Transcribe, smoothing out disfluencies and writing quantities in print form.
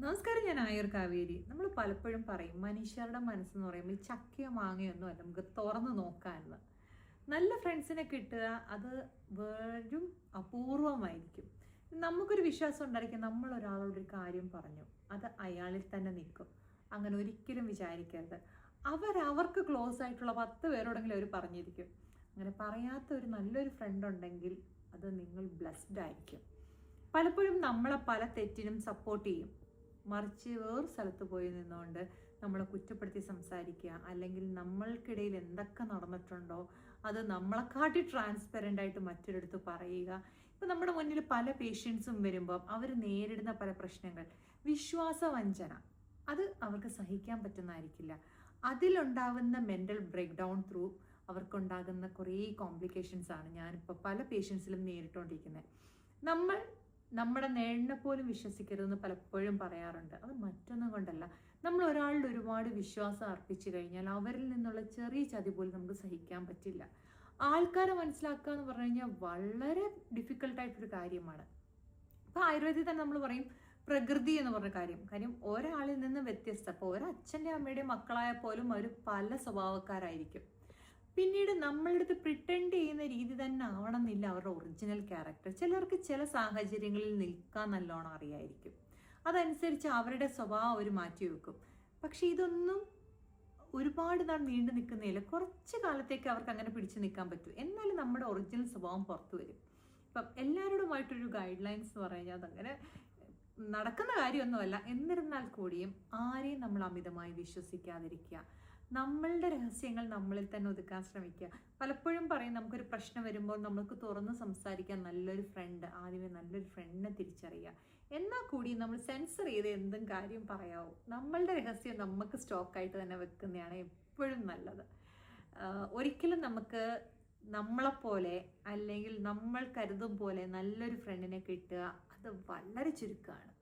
നമസ്കാരം, ഞാൻ ആയുർ കാവേരി. നമ്മൾ പലപ്പോഴും പറയും മനുഷ്യരുടെ മനസ്സെന്ന് പറയുമ്പോൾ ഈ ചക്കയോ മാങ്ങയൊന്നും അല്ല നമുക്ക് തുറന്നു നോക്കാമെന്ന്. നല്ല ഫ്രണ്ട്സിനെ കിട്ടുക അത് വെറും അപൂർവമായിരിക്കും. നമുക്കൊരു വിശ്വാസം ഉണ്ടായിരിക്കും, നമ്മൾ ഒരാളോടൊരു കാര്യം പറഞ്ഞു അത് അയാളിൽ തന്നെ നിൽക്കും. അങ്ങനെ ഒരിക്കലും വിചാരിക്കരുത്. അവർക്ക് ക്ലോസ് ആയിട്ടുള്ള 10 പേരോടെങ്കിലും അവർ പറഞ്ഞിരിക്കും. അങ്ങനെ പറയാത്ത ഒരു നല്ലൊരു ഫ്രണ്ട് ഉണ്ടെങ്കിൽ അത് നിങ്ങൾ ബ്ലെസ്ഡ് ആയിരിക്കും. പലപ്പോഴും നമ്മളെ പല തെറ്റിനും സപ്പോർട്ട് ചെയ്യും. മറിച്ച് വേറൊരു സ്ഥലത്ത് പോയി നിന്നുകൊണ്ട് നമ്മളെ കുറ്റപ്പെടുത്തി സംസാരിക്കുക, അല്ലെങ്കിൽ നമ്മൾക്കിടയിൽ എന്തൊക്കെ നടന്നിട്ടുണ്ടോ അത് നമ്മളെക്കാട്ടി ട്രാൻസ്പെറൻ്റ് ആയിട്ട് മറ്റൊരിടത്ത് പറയുക. ഇപ്പം നമ്മുടെ മുന്നിൽ പല പേഷ്യൻസും വരുമ്പം അവർ നേരിടുന്ന പല പ്രശ്നങ്ങൾ, വിശ്വാസവഞ്ചന, അത് അവർക്ക് സഹിക്കാൻ പറ്റുന്നതായിരിക്കില്ല. അതിലുണ്ടാകുന്ന മെൻ്റൽ ബ്രേക്ക് ഡൗൺ ത്രൂ അവർക്കുണ്ടാകുന്ന കുറേ കോംപ്ലിക്കേഷൻസ് ആണ് ഞാനിപ്പോൾ പല പേഷ്യൻസിലും നേരിട്ടുകൊണ്ടിരിക്കുന്നത്. നമ്മൾ നമ്മുടെ നേടിനെ പോലും വിശ്വസിക്കരുതെന്ന് പലപ്പോഴും പറയാറുണ്ട്. അത് മറ്റൊന്നും കൊണ്ടല്ല, നമ്മൾ ഒരാളുടെ ഒരുപാട് വിശ്വാസം അർപ്പിച്ചു കഴിഞ്ഞാൽ അവരിൽ നിന്നുള്ള ചെറിയ ചതി പോലും നമുക്ക് സഹിക്കാൻ പറ്റില്ല. ആൾക്കാരെ മനസ്സിലാക്കുക എന്ന് പറഞ്ഞു കഴിഞ്ഞാൽ വളരെ ഡിഫിക്കൽട്ടായിട്ടൊരു കാര്യമാണ്. ഇപ്പോൾ ആയുർവേദത്തിൽ തന്നെ നമ്മൾ പറയും പ്രകൃതി എന്ന് പറഞ്ഞ കാര്യം ഒരാളിൽ നിന്ന് വ്യത്യസ്ത. ഇപ്പോൾ ഒരച്ഛൻ്റെ അമ്മയുടെയും മക്കളായ പോലും അവർ പല സ്വഭാവക്കാരായിരിക്കും. പിന്നീട് നമ്മളെടുത്ത് പ്രിറ്റൻഡ് ചെയ്യുന്ന രീതി തന്നെ ആവണമെന്നില്ല അവരുടെ ഒറിജിനൽ ക്യാരക്ടർ. ചിലർക്ക് ചില സാഹചര്യങ്ങളിൽ നിൽക്കാൻ നല്ലോണം അറിയായിരിക്കും, അതനുസരിച്ച് അവരുടെ സ്വഭാവം അവർ മാറ്റി വെക്കും. പക്ഷെ ഇതൊന്നും ഒരുപാട് നാൾ നീണ്ടു നിൽക്കുന്നില്ല. കുറച്ച് കാലത്തേക്ക് അവർക്ക് അങ്ങനെ പിടിച്ചു നിൽക്കാൻ പറ്റും. എന്നാലും നമ്മുടെ ഒറിജിനൽ സ്വഭാവം പുറത്തു വരും. ഇപ്പം എല്ലാവരോടുമായിട്ടൊരു ഗൈഡ് ലൈൻസ് എന്ന് പറഞ്ഞാൽ അതങ്ങനെ നടക്കുന്ന കാര്യമൊന്നുമല്ല. എന്നിരുന്നാൽ കൂടിയും ആരെയും നമ്മൾ അമിതമായി വിശ്വസിക്കാതിരിക്കുക. നമ്മളുടെ രഹസ്യങ്ങൾ നമ്മളിൽ തന്നെ ഒതുക്കാൻ ശ്രമിക്കുക. പലപ്പോഴും പറയും, നമുക്കൊരു പ്രശ്നം വരുമ്പോൾ നമുക്ക് തുറന്ന് സംസാരിക്കാൻ നല്ലൊരു ഫ്രണ്ട്, ആദ്യമേ നല്ലൊരു ഫ്രണ്ടിനെ തിരിച്ചറിയുക. എന്നാൽ കൂടി നമ്മൾ സെൻസർ ചെയ്ത് എന്തും കാര്യം പറയാവും. നമ്മളുടെ രഹസ്യം നമുക്ക് സ്റ്റോക്കായിട്ട് തന്നെ വെക്കുന്നതാണ് എപ്പോഴും നല്ലത്. ഒരിക്കലും നമുക്ക് നമ്മളെപ്പോലെ അല്ലെങ്കിൽ നമ്മൾ കരുതും പോലെ നല്ലൊരു ഫ്രണ്ടിനെ കിട്ടുക അത് വളരെ ചുരുക്കമാണ്.